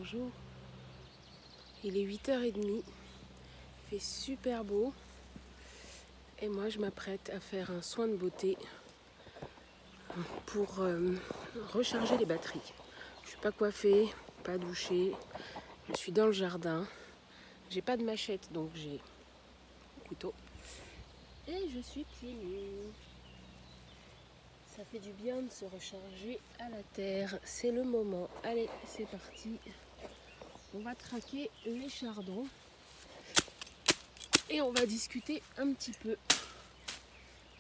Bonjour, il est 8h30, il fait super beau et moi je m'apprête à faire un soin de beauté pour recharger les batteries. Je suis pas coiffée, pas douchée, je suis dans le jardin, j'ai pas de machette donc j'ai un couteau et je suis pieds nus. Ça fait du bien de se recharger à la terre, c'est le moment. Allez, c'est parti. On va traquer les chardons et on va discuter un petit peu.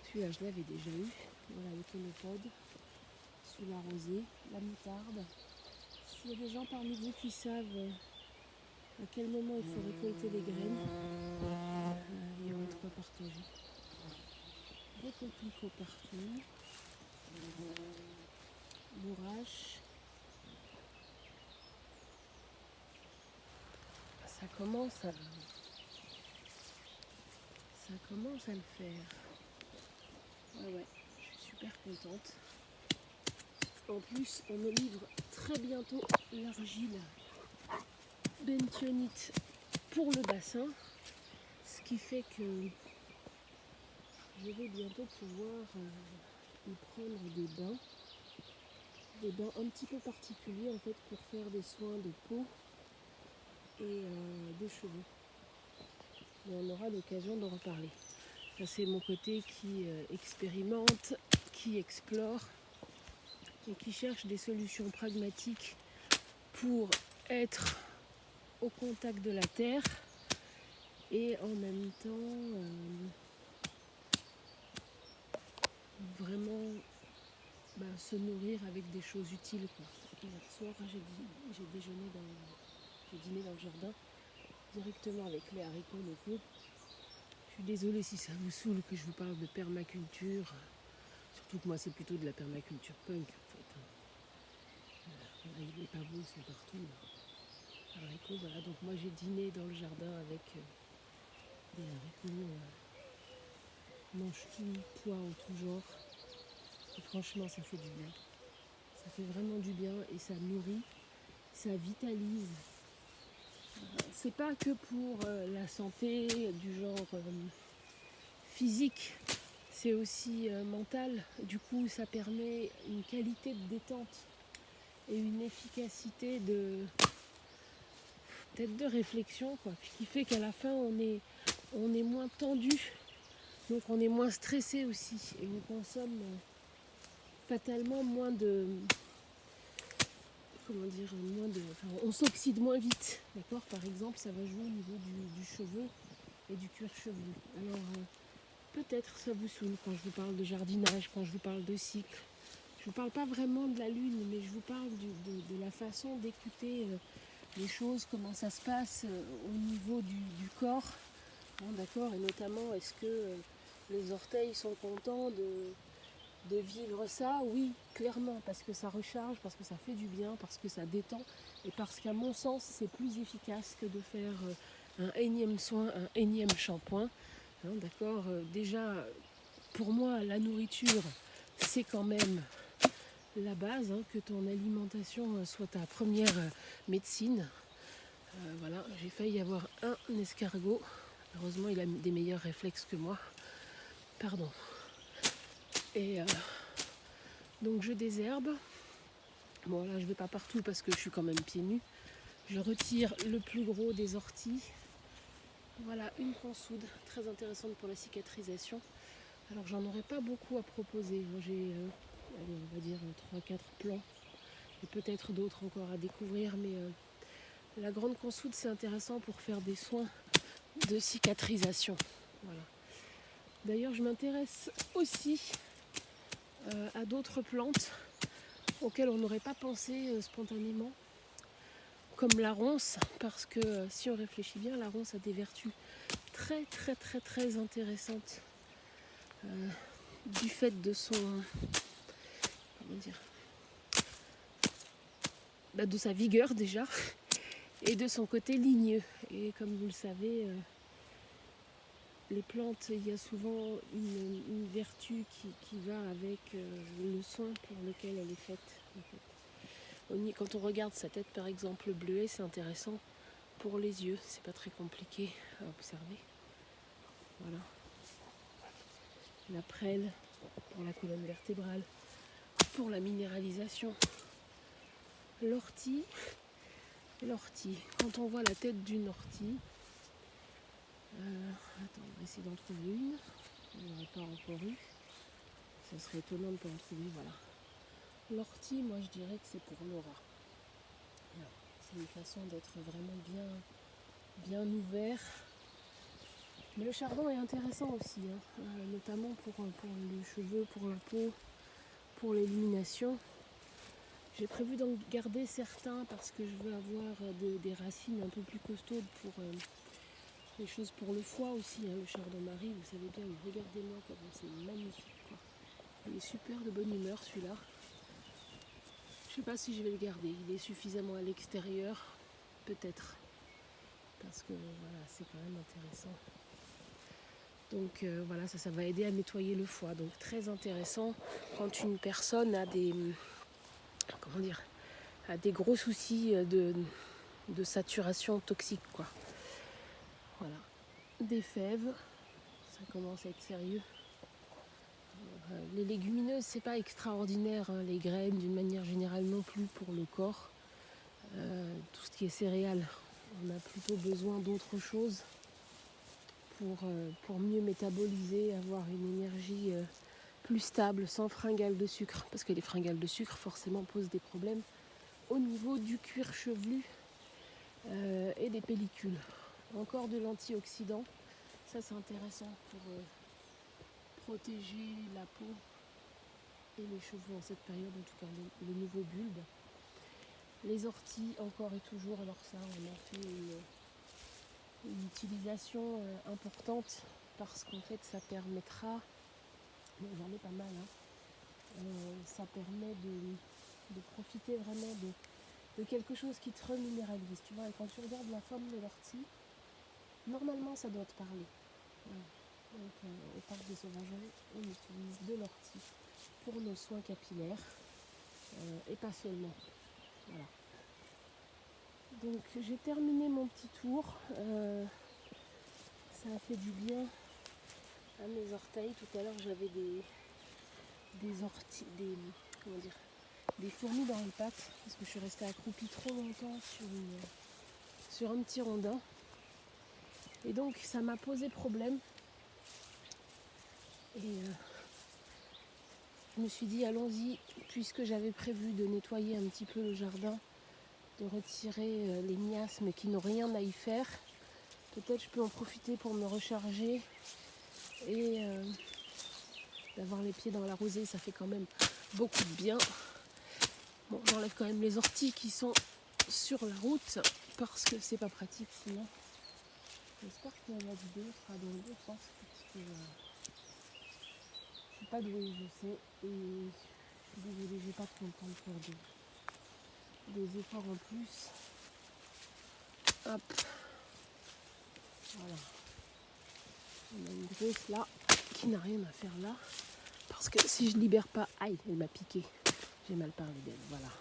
Celui-là, je l'avais déjà eu. Voilà, le tonopode, sous la rosée, la moutarde. S'il y a des gens parmi vous qui savent à quel moment il faut récolter les graines, il y aura de quoi partager. Des coquelicots partout. Bourrache. Ça commence à le faire. Ouais, je suis super contente. En plus, on me livre très bientôt l'argile bentonite pour le bassin, ce qui fait que je vais bientôt pouvoir y prendre des bains un petit peu particuliers en fait pour faire des soins de peau et de cheveux. Mais on aura l'occasion d'en reparler. Ça, c'est mon côté qui expérimente, qui explore et qui cherche des solutions pragmatiques pour être au contact de la terre et en même temps vraiment se nourrir avec des choses utiles, quoi. Hier soir, j'ai dîné dans le jardin directement avec les haricots locaux. Je suis désolée si ça vous saoule que je vous parle de permaculture, surtout que moi c'est plutôt de la permaculture punk en fait. Les pavots sont partout. Là. Haricots, voilà. Donc moi j'ai dîné dans le jardin avec des haricots mange-tout, pois en tout genre. Et franchement ça fait du bien. Ça fait vraiment du bien et ça nourrit, ça vitalise. C'est pas que pour la santé du genre physique, c'est aussi mental. Du coup, ça permet une qualité de détente et une efficacité peut-être de réflexion, quoi, qui fait qu'à la fin, on est moins tendu, donc on est moins stressé aussi et on consomme fatalement moins de... on s'oxyde moins vite, d'accord. Par exemple, ça va jouer au niveau du cheveu et du cuir chevelu. Alors, peut-être ça vous saoule quand je vous parle de jardinage, quand je vous parle de cycle. Je vous parle pas vraiment de la lune, mais je vous parle de la façon d'écouter les choses, comment ça se passe au niveau du corps, hein, d'accord. Et notamment, est-ce que les orteils sont contents de vivre ça? Oui, clairement, parce que ça recharge, parce que ça fait du bien, parce que ça détend et parce qu'à mon sens c'est plus efficace que de faire un énième soin, un énième shampoing, hein, d'accord. Déjà pour moi la nourriture c'est quand même la base, hein, que ton alimentation soit ta première médecine. Voilà, j'ai failli avoir un escargot, heureusement il a des meilleurs réflexes que moi, pardon. Et donc je désherbe. Bon là je vais pas partout parce que je suis quand même pieds nus. Je retire le plus gros des orties. Voilà une consoude très intéressante pour la cicatrisation. Alors j'en aurais pas beaucoup à proposer. J'ai allez, on va dire 3-4 plants et peut-être d'autres encore à découvrir, mais la grande consoude c'est intéressant pour faire des soins de cicatrisation. Voilà. D'ailleurs je m'intéresse aussi à d'autres plantes auxquelles on n'aurait pas pensé spontanément, comme la ronce, parce que si on réfléchit bien, la ronce a des vertus très très très très intéressantes du fait de son, comment dire, de sa vigueur déjà et de son côté ligneux. Et comme vous le savez, les plantes, il y a souvent une vertu qui va avec le soin pour lequel elle est faite, en fait. Quand on regarde sa tête par exemple, le bleuet, c'est intéressant pour les yeux, c'est pas très compliqué à observer. Voilà. La prêle pour la colonne vertébrale, pour la minéralisation. L'ortie, quand on voit la tête d'une ortie, attends, on va essayer d'en trouver une. Il n'y en aurait pas encore eu. Ça serait étonnant de ne pas en trouver, voilà. L'ortie, moi je dirais que c'est pour l'aura. C'est une façon d'être vraiment bien ouvert. Mais le chardon est intéressant aussi, notamment pour les cheveux, pour la peau, pour l'élimination. J'ai prévu d'en garder certains parce que je veux avoir des racines un peu plus costaudes pour les choses pour le foie aussi. Le chardon-marie, vous savez bien, regardez-moi comment c'est magnifique, quoi. Il est super de bonne humeur celui-là. Je sais pas si je vais le garder. Il est suffisamment à l'extérieur, peut-être. Parce que voilà, c'est quand même intéressant. Donc voilà, ça va aider à nettoyer le foie. Donc très intéressant quand une personne a des gros soucis de saturation toxique, quoi. Voilà. Des fèves, ça commence à être sérieux. Les légumineuses, c'est pas extraordinaire, les graines d'une manière générale non plus pour le corps. Tout ce qui est céréales, on a plutôt besoin d'autre chose pour mieux métaboliser, avoir une énergie plus stable, sans fringales de sucre. Parce que les fringales de sucre, forcément, posent des problèmes au niveau du cuir chevelu et des pellicules. Encore de l'antioxydant, ça c'est intéressant pour protéger la peau et les cheveux en cette période, en tout cas le nouveau bulbe. Les orties, encore et toujours, alors ça on en fait une utilisation importante parce qu'en fait ça permettra, bon, j'en ai pas mal, ça permet de profiter vraiment de quelque chose qui te reminéralise, tu vois. Et quand tu regardes la forme de l'ortie, normalement ça doit te parler. Ouais. Donc au parc des Sauvageries, on utilise de l'ortie pour nos soins capillaires et pas seulement. Voilà. Donc j'ai terminé mon petit tour. Ça a fait du bien à mes orteils. Tout à l'heure j'avais des orties, des fourmis dans les pattes parce que je suis restée accroupie trop longtemps sur un petit rondin. Et donc ça m'a posé problème. Et je me suis dit allons-y, puisque j'avais prévu de nettoyer un petit peu le jardin, de retirer les miasmes qui n'ont rien à y faire. Peut-être je peux en profiter pour me recharger et d'avoir les pieds dans la rosée, ça fait quand même beaucoup de bien. Bon, j'enlève quand même les orties qui sont sur la route parce que c'est pas pratique sinon. J'espère que la vidéo sera dans le bon sens parce que je suis pas douée, je sais, et je suis désolée, j'ai pas trop le temps de faire des efforts en plus. Hop, voilà. On a une grosse là qui n'a rien à faire là parce que si je libère pas, aïe, elle m'a piqué. J'ai mal parlé d'elle, voilà.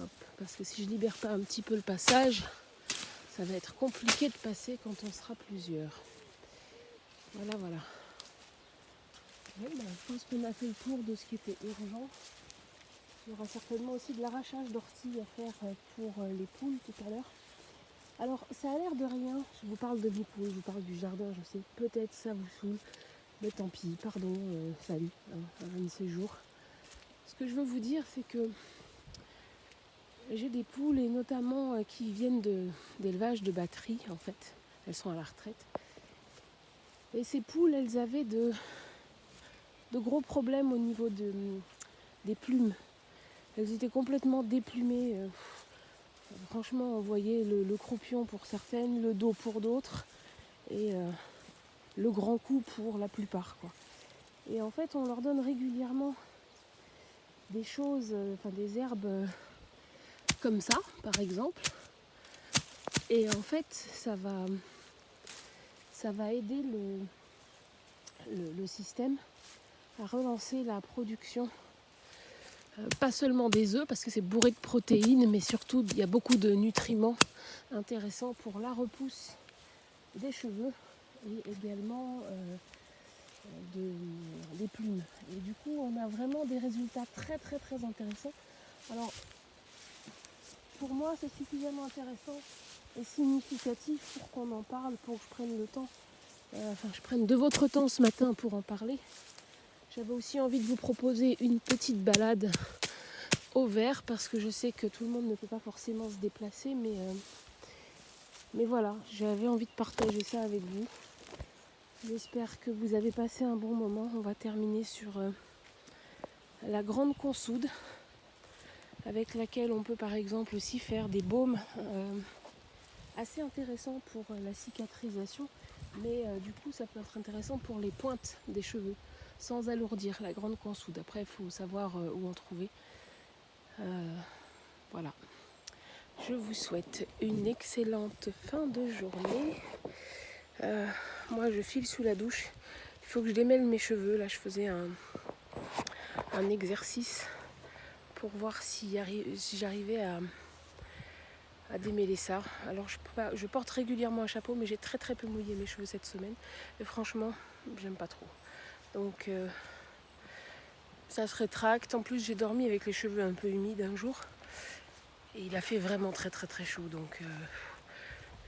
Hop, parce que si je libère pas un petit peu le passage, ça va être compliqué de passer quand on sera plusieurs. Voilà. Bon, je pense qu'on a fait le tour de ce qui était urgent. Il y aura certainement aussi de l'arrachage d'orties à faire pour les poules tout à l'heure. Alors, ça a l'air de rien. Je vous parle de mes poules, je vous parle du jardin, je sais. Peut-être ça vous saoule. Mais tant pis, pardon, salut, un de ces jours. Ce que je veux vous dire, c'est que j'ai des poules, et notamment qui viennent d'élevage de batterie, en fait. Elles sont à la retraite. Et ces poules, elles avaient de gros problèmes au niveau des plumes. Elles étaient complètement déplumées. Franchement, on voyait le croupion pour certaines, le dos pour d'autres, et le grand cou pour la plupart, quoi. Et en fait, on leur donne régulièrement des choses, des herbes comme ça, par exemple. Et en fait, ça va aider le système à relancer la production Pas seulement des œufs parce que c'est bourré de protéines, mais surtout il y a beaucoup de nutriments intéressants pour la repousse des cheveux et également des plumes. Et du coup, on a vraiment des résultats très très très intéressants. Alors, pour moi, c'est suffisamment intéressant et significatif pour qu'on en parle, pour que je prenne le temps, je prenne de votre temps ce matin pour en parler. J'avais aussi envie de vous proposer une petite balade au vert parce que je sais que tout le monde ne peut pas forcément se déplacer, mais voilà, j'avais envie de partager ça avec vous. J'espère que vous avez passé un bon moment. On va terminer sur la grande consoude avec laquelle on peut par exemple aussi faire des baumes assez intéressants pour la cicatrisation, mais du coup ça peut être intéressant pour les pointes des cheveux sans alourdir la grande consoude. Après il faut savoir où en trouver. Voilà. Je vous souhaite une excellente fin de journée. Moi je file sous la douche. Il faut que je démêle mes cheveux. Là je faisais un exercice pour voir si j'arrivais à démêler ça. Alors je porte régulièrement un chapeau, mais j'ai très très peu mouillé mes cheveux cette semaine. Et franchement, j'aime pas trop. Donc ça se rétracte. En plus j'ai dormi avec les cheveux un peu humides un jour. Et il a fait vraiment très très très chaud. Donc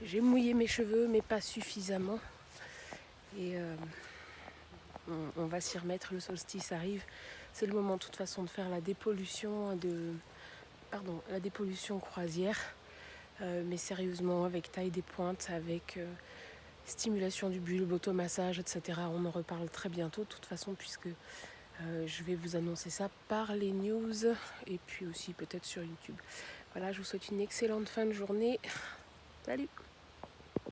j'ai mouillé mes cheveux, mais pas suffisamment. Et on va s'y remettre, le solstice arrive. C'est le moment de toute façon de faire la dépollution la dépollution croisière. Mais sérieusement, avec taille des pointes, avec stimulation du bulbe, automassage, etc. On en reparle très bientôt de toute façon, puisque je vais vous annoncer ça par les news et puis aussi peut-être sur YouTube. Voilà, je vous souhaite une excellente fin de journée. Salut!